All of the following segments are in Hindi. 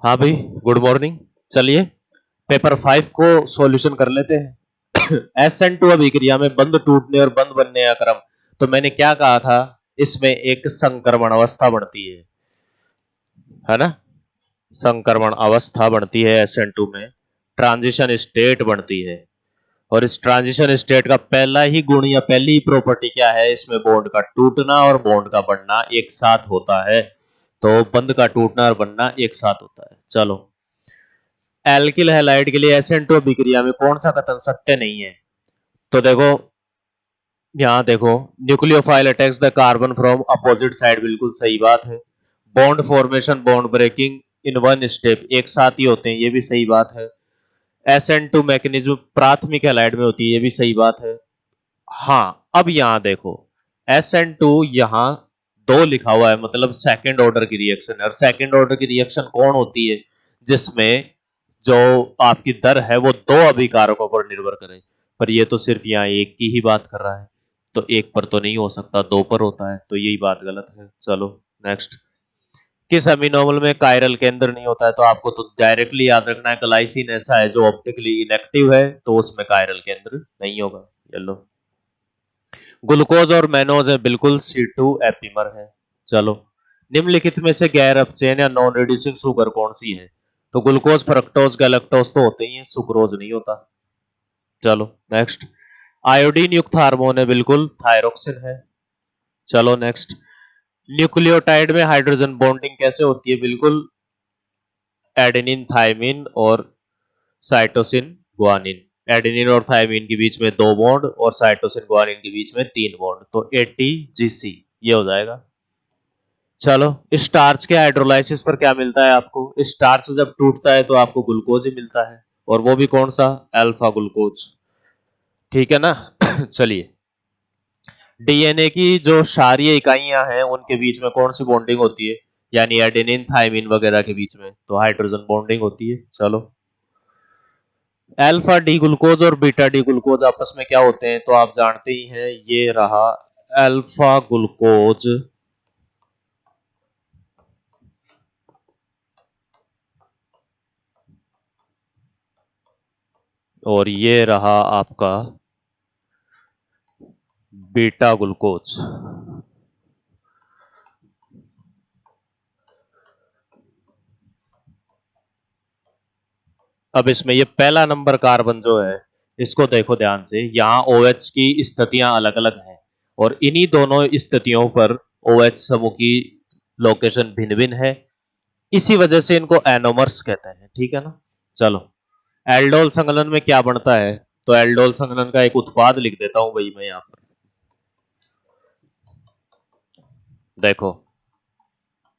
हाँ भाई, गुड मॉर्निंग। चलिए पेपर 5 को सॉल्यूशन कर लेते हैं। SN2 अभिक्रिया में बंध टूटने और बंध बनने का क्रम। तो मैंने क्या कहा था, इसमें एक संक्रमण अवस्था बढ़ती है ना। संक्रमण अवस्था बढ़ती है SN2 में, ट्रांजिशन स्टेट बढ़ती है। और इस ट्रांजिशन स्टेट का पहला ही गुण या पहली ही प्रॉपर्टी क्या है, इसमें बॉन्ड का टूटना और बॉन्ड का बढ़ना एक साथ होता है। तो बंध का टूटना और बनना एक साथ होता है। चलो, एल्किल हैलाइड के लिए SN2 अभिक्रिया में कौन सा कथन सत्य नहीं है? तो देखो, यहां देखो, nucleophile attacks the carbon from opposite side, बिल्कुल सही बात है। Bond formation, bond breaking in one step, एक साथ ही होते हैं, ये भी सही बात है। SN2 मैकेनिज्म प्राथमिक हैलाइड में होती है, ये भी सही बात है। हाँ, अब यहां देखो, SN2 यहां दो लिखा हुआ है, मतलब सेकेंड ऑर्डर की रिएक्शन है। और सेकेंड ऑर्डर की रिएक्शन कौन होती है? जिसमें जो आपकी दर है वो दो अभिकारकों पर निर्भर करे। पर ये तो सिर्फ यहाँ एक की ही बात कर रहा है, तो एक पर तो नहीं हो सकता, दो पर होता है, तो यही बात गलत है। चलो नेक्स्ट। किस अमीनोमल में कायरल केंद्र नहीं होता है? तो आपको तो डायरेक्टली याद रखना है, ग्लाइसिन ऐसा है जो ऑप्टिकली इनएक्टिव है, तो उसमें कायरल केंद्र नहीं होगा। ये लो। ग्लूकोज और मैनोज है, बिल्कुल C2 एपिमर है। चलो, निम्नलिखित में से गैर अपचयन या नॉन रिड्यूसिंग शुगर कौन सी है? तो ग्लूकोज, फ्रक्टोज, गैलेक्टोज तो होते ही हैं, सुक्रोज नहीं होता। चलो नेक्स्ट। आयोडीन युक्त हार्मोन है, बिल्कुल थायरोक्सिन है। चलो नेक्स्ट। न्यूक्लियोटाइड में हाइड्रोजन बॉन्डिंग कैसे होती है? बिल्कुल एडेनिन थायमिन और साइटोसिन ग्वानिन। एडेनिन और थायमिन के बीच में दो बॉन्ड और साइटोसिन ग्वानिन के बीच में तीन बॉन्ड, तो ATGC ये हो जाएगा। चलो, स्टार्च के हाइड्रोलाइसिस पर क्या मिलता है आपको? स्टार्च जब टूटता है तो आपको ग्लूकोज ही मिलता है, और वो भी कौन सा? Alpha glucose. ठीक है ना। चलिए, डीएनए की जो क्षारीय इकाइयां हैं उनके बीच में कौन सी बॉन्डिंग होती है? यानी एडेनिन थायमिन वगैरह के बीच में तो हाइड्रोजन बॉन्डिंग होती है। चलो, अल्फा डी ग्लूकोज और बीटा डी ग्लूकोज आपस में क्या होते हैं? तो आप जानते ही हैं, ये रहा अल्फा ग्लूकोज और ये रहा आपका बीटा ग्लूकोज। अब इसमें ये पहला नंबर कार्बन जो है, इसको देखो ध्यान से, यहाँ OH की स्थितियां अलग अलग हैं, और इन्हीं दोनों स्थितियों पर OH समूह की लोकेशन भिन्न भिन्न है। इसी वजह से इनको एनोमर्स कहते हैं। ठीक है ना। चलो, एल्डोल संकलन में क्या बनता है? तो एल्डोल संकलन का एक उत्पाद लिख देता हूं भाई मैं यहां पर। देखो,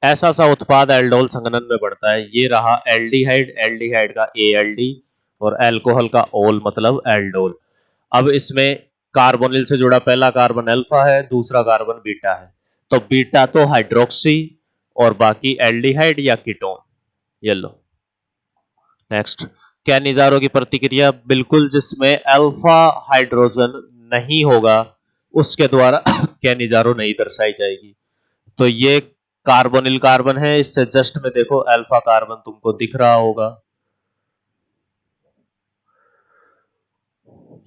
ऐसा सा उत्पाद एल्डोल संघनन में बढ़ता है। ये रहा एल्डिहाइड, एल्डिहाइड का ALD, और अल्कोहल का ओल मतलब एल्डोल। अब इसमें कार्बोनिल से जुड़ा पहला कार्बन अल्फा है, दूसरा कार्बन बीटा है। तो बीटा तो हाइड्रोक्सी और बाकी एल्डिहाइड या कीटोन। ये लो नेक्स्ट। क्या निजारो की प्रतिक्रिया? बिल्कुल, जिसमें अल्फा हाइड्रोजन नहीं होगा उसके द्वारा क्या निजारो नहीं दर्शाई जाएगी। तो ये कार्बोनिल कार्बन है, इससे जस्ट में देखो अल्फा कार्बन तुमको दिख रहा होगा,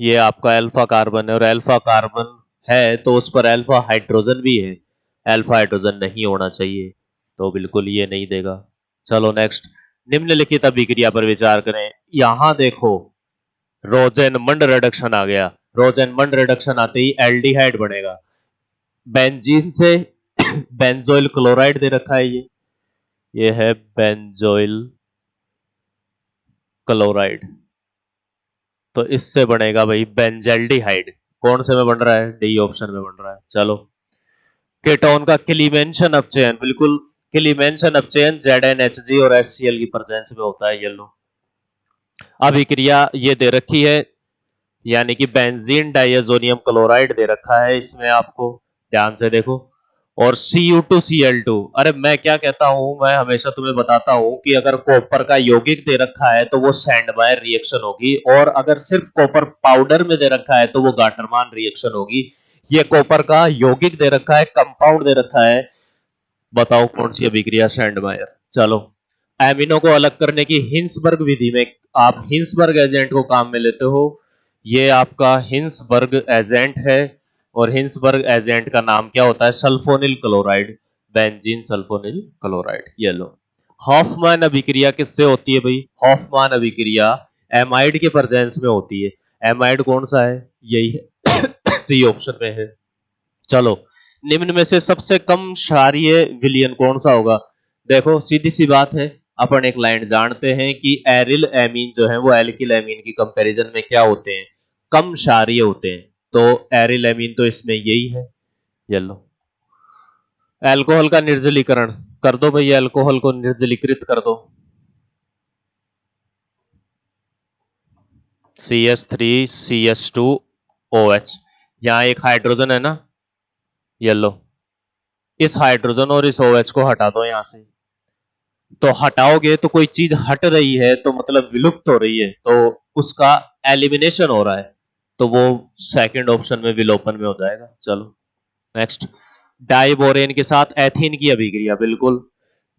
ये आपका अल्फा कार्बन है, और अल्फा कार्बन है तो उस पर अल्फा हाइड्रोजन भी है, अल्फा हाइड्रोजन नहीं होना चाहिए, तो बिल्कुल ये नहीं देगा। चलो नेक्स्ट। निम्नलिखित अभिक्रिया पर विचार करें। यहां देखो, रोजेनमंड रिडक्शन आ गया। रोजेनमंड रिडक्शन आते ही एल्डिहाइड बनेगा। बेंजीन से बेंजोइल क्लोराइड दे रखा है, ये है बेंजोइल क्लोराइड, तो इससे बनेगा भाई बेंजल्डिहाइड। कौन से में बन रहा है? डी ऑप्शन में बन रहा है। चलो, कीटोन का क्लीमेंशन अपचयन, बिल्कुल क्लीमेंशन अपचयन ZnHg और HCl की प्रेजेंस में होता है। येलो अभिक्रिया ये दे रखी है, यानी कि बेंजीन डाइअजोनियम क्लोराइड दे रखा है इसमें, आपको ध्यान से देखो। और Cu2Cl2, अरे मैं क्या कहता हूं, मैं हमेशा तुम्हें बताता हूं कि अगर कॉपर का यौगिक दे रखा है तो वो सैंडमायर रिएक्शन होगी, और अगर सिर्फ कॉपर पाउडर में दे रखा है तो वो गाटरमान रिएक्शन होगी। ये कॉपर का यौगिक दे रखा है, कंपाउंड दे रखा है, बताओ कौन सी अभिक्रिया सैंडमायर। चलो, एमिनो को अलग करने की हिंसबर्ग विधि में आप हिंसबर्ग एजेंट को काम में लेते हो। ये आपका हिंसबर्ग एजेंट है और हिंसबर्ग एजेंट का नाम क्या होता है? Sulphonyl chloride, benzene sulphonyl chloride. ये लो। हॉफमैन अभिक्रिया किससे होती है भाई? हॉफमैन अभिक्रिया एमाइड के प्रेजेंस में होती है। एमाइड कौन सा है? यही है सी ऑप्शन में है। चलो, निम्न में से सबसे कम क्षारीय विलयन कौन सा होगा? देखो सीधी सी बात है, अपन एक लाइन जानते हैं कि एरिल एमीन जो है वो एल्किल एमीन की कंपैरिजन में क्या होते हैं? कम क्षारीय होते हैं। तो एरिल एमीन तो इसमें यही है। ये लो। अल्कोहल का निर्जलीकरण कर दो भैया, अल्कोहल को निर्जलीकृत कर दो। CH3CH2OH। यहां एक हाइड्रोजन है ना, ये लो। इस हाइड्रोजन और इस OH को हटा दो यहां से। तो हटाओगे तो कोई चीज हट रही है तो मतलब विलुप्त हो रही है, तो उसका एलिमिनेशन हो रहा है, तो वो सेकंड ऑप्शन में विलोपन में हो जाएगा। चलो नेक्स्ट। डाइबोरेन के साथ एथीन की अभिक्रिया, बिल्कुल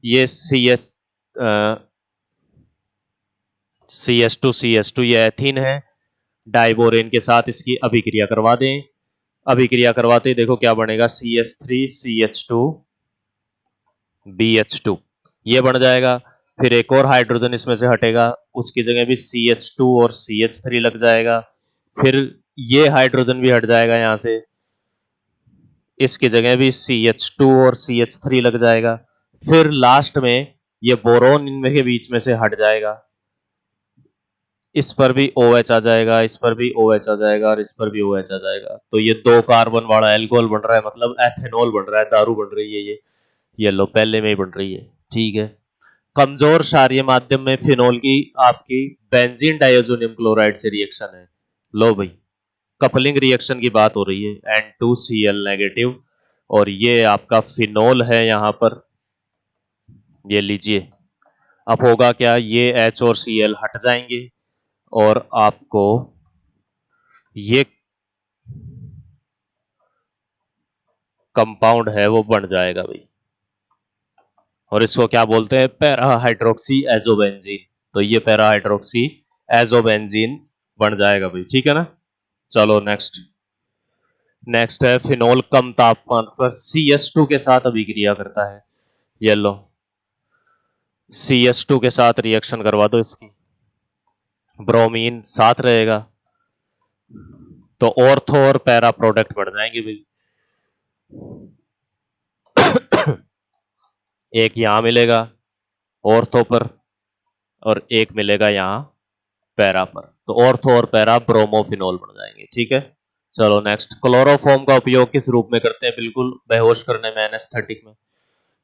ये CH2CH2 ये एथीन है। डाइबोरेन के साथ इसकी अभिक्रिया करवा दें। अभिक्रिया करवाते देखो क्या बनेगा? CH3CH2BH2 ये बन जाएगा। फिर एक और हाइड्रोजन इसमें से हटेगा, उसकी जगह भी CH2 और CH3 लग जाएगा। फिर ये हाइड्रोजन भी हट जाएगा यहां से, इसकी जगह भी CH2 और CH3 लग जाएगा। फिर लास्ट में ये बोरोन इनमें के बीच में से हट जाएगा, इस पर भी OH आ जाएगा, इस पर भी OH आ जाएगा और इस पर भी OH आ जाएगा। तो ये 2 कार्बन वाला एल्कोहल बन रहा है, मतलब एथेनॉल बन रहा है, दारू बन रही है ये लो, पहले में ही बन रही है। ठीक है। कमजोर क्षारीय माध्यम में फिनोल की आपकी बेंजीन डाइअज़ोनियम क्लोराइड से रिएक्शन है। लो भाई, कपलिंग रिएक्शन की बात हो रही है, N2Cl नेगेटिव, और ये आपका फिनोल है यहां पर। ये लीजिए, अब होगा क्या? ये H और Cl हट जाएंगे और आपको ये कंपाउंड है वो बन जाएगा भाई, और इसको क्या बोलते हैं? Para hydroxy azobenzene. तो ये पैरा हाइड्रोक्सी एजोबेंजीन बन जाएगा भाई, ठीक है ना। चलो नेक्स्ट। नेक्स्ट है फिनोल कम तापमान पर CH2 के साथ अभिक्रिया करता है। ये लो, CH2 के साथ रिएक्शन करवा दो इसकी, ब्रोमीन साथ रहेगा, तो ऑर्थो और पैरा प्रोडक्ट बढ़ जाएंगे भाई। एक यहां मिलेगा ऑर्थो पर और एक मिलेगा यहां पैरा पर, तो ऑर्थो और पैरा ब्रोमोफिनोल बन जाएंगे। ठीक है। चलो नेक्स्ट। क्लोरोफॉर्म का उपयोग किस रूप में करते हैं? बिल्कुल बेहोश करने में, एनेस्थेटिक में।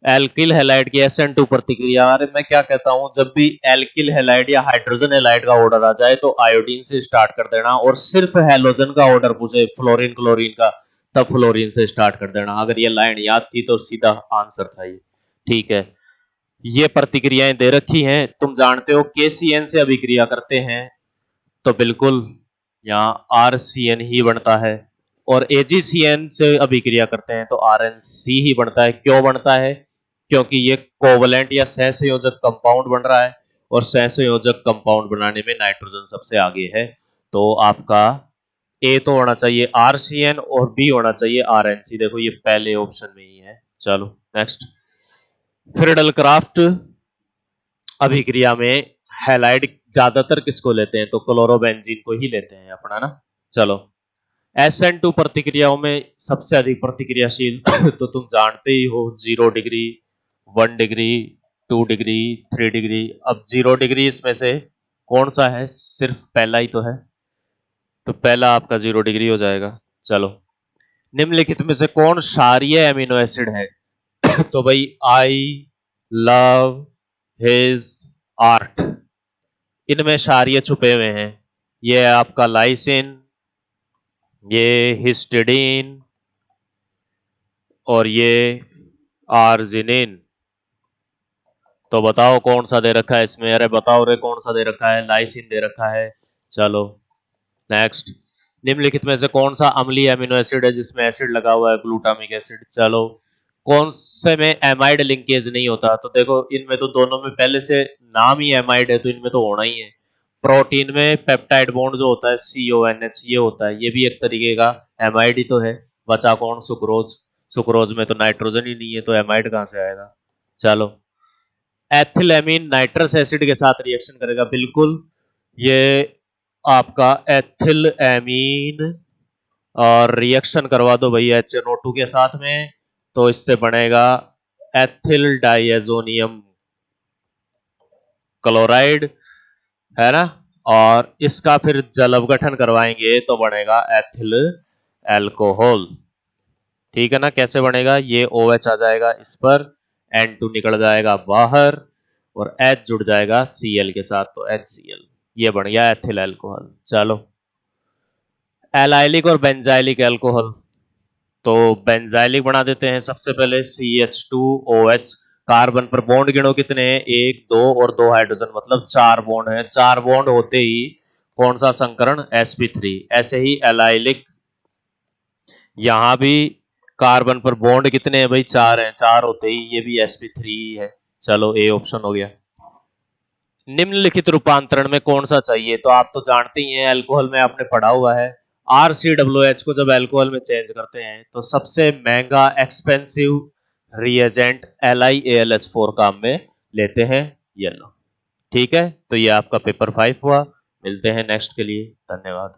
एल्किल हैलाइड की SN2 प्रतिक्रिया। अरे मैं क्या कहता हूं, जब भी एल्किल हैलाइड या हाइड्रोजन हैलाइड का ऑर्डर आ जाए तो आयोडीन से स्टार्ट कर देना, और सिर्फ हैलोजन का ऑर्डर पूछे फ्लोरीन क्लोरीन का, तब फ्लोरीन से स्टार्ट कर देना। अगर ये लाइन याद थी तो सीधा आंसर था ये। ठीक है। ये प्रतिक्रियाएं दे रखी हैं, तुम जानते हो KCN से अभिक्रिया करते हैं तो बिल्कुल यहाँ RCN ही बनता है, और AgCN से अभिक्रिया करते हैं तो RNC ही बनता है। क्यों बनता है? क्योंकि ये कोवलेंट या सहसंयोजक कंपाउंड बन रहा है, और सहसंयोजक कंपाउंड बनाने में नाइट्रोजन सबसे आगे है। तो आपका A तो होना चाहिए RCN और B होना चाहिए RNC। देखो ये पहले ऑप्शन में ही है। चलो नेक्स्ट। फ्रिडलक्राफ्ट अभिक्रिया में हैलाइड ज्यादातर किसको लेते हैं? तो क्लोरोबेंजीन को ही लेते हैं अपना ना। चलो, SN2 प्रतिक्रियाओं में सबसे अधिक प्रतिक्रियाशील तो तुम जानते ही हो, 0 डिग्री, 1 डिग्री, 2 डिग्री, 3 डिग्री। अब 0 डिग्री इसमें से कौन सा है? सिर्फ पहला ही तो है, तो पहला आपका 0 डिग्री हो जाएगा। चलो, निम्नलिखित में से कौन क्षारीय एमिनो एसिड है? तो भाई आई लव हिज आर्ट, इनमें क्षारीय छुपे हुए हैं। ये है आपका लाइसिन, ये हिस्टिडीन, और ये आर्जिनिन। तो बताओ कौन सा दे रखा है इसमें? अरे बताओ रे, कौन सा दे रखा है? लाइसिन दे रखा है। चलो नेक्स्ट। निम्नलिखित में से कौन सा अम्लीय एमिनो एसिड है जिसमें एसिड लगा हुआ है? Glutamic acid. चलो, कौन से में एमाइड लिंकेज नहीं होता? तो देखो इनमें तो दोनों में पहले से नाम ही एमाइड है, तो इनमें तो होना ही है। प्रोटीन में पेप्टाइड बॉन्ड जो होता है CONH ये होता है, ये भी एक तरीके का एमाइड ही तो है। बचा कौन? सुक्रोज। सुक्रोज में तो नाइट्रोजन ही नहीं है, तो एमाइड कहां से आएगा? चलो, एथिलेमीन नाइट्रस एसिड के साथ रिएक्शन करेगा, बिल्कुल। ये आपका एथिल एमीन, और रिएक्शन करवा दो भाई HNO2 के साथ में, तो इससे बनेगा एथिल डाइएजोनियम क्लोराइड, है ना। और इसका फिर जल अवगठन करवाएंगे तो बनेगा एथिल एल्कोहल। ठीक है ना? कैसे बनेगा? ये OH आ जाएगा इस पर, N2 निकल जाएगा बाहर, और H जुड़ जाएगा Cl के साथ, तो HCl। ये बन गया एथिल एल्कोहल। चलो, एलाइलिक और बेंजाइलिक एल्कोहल। तो बेंजाइलिक बना देते हैं सबसे पहले, CH2OH। कार्बन पर बॉन्ड गिनो कितने हैं? 1 2 और 2 हाइड्रोजन, मतलब 4 बॉन्ड हैं। 4 बॉन्ड होते ही कौन सा संकरण? sp3। ऐसे ही एलाइलिक, यहां भी कार्बन पर बॉन्ड कितने हैं भाई? 4 हैं। 4 होते ही ये भी sp3 ही है। चलो, ए ऑप्शन हो गया। निम्नलिखित रूपांतरण में कौन सा चाहिए? तो आप तो जानते ही हैं, अल्कोहल में आपने पढ़ा हुआ है। RCOH को जब अल्कोहल में चेंज करते हैं तो सबसे महंगा एक्सपेंसिव रिएजेंट LiAlH4 काम में लेते हैं, येलो। ठीक है, तो ये आपका पेपर 5 हुआ। मिलते हैं नेक्स्ट के लिए। धन्यवाद।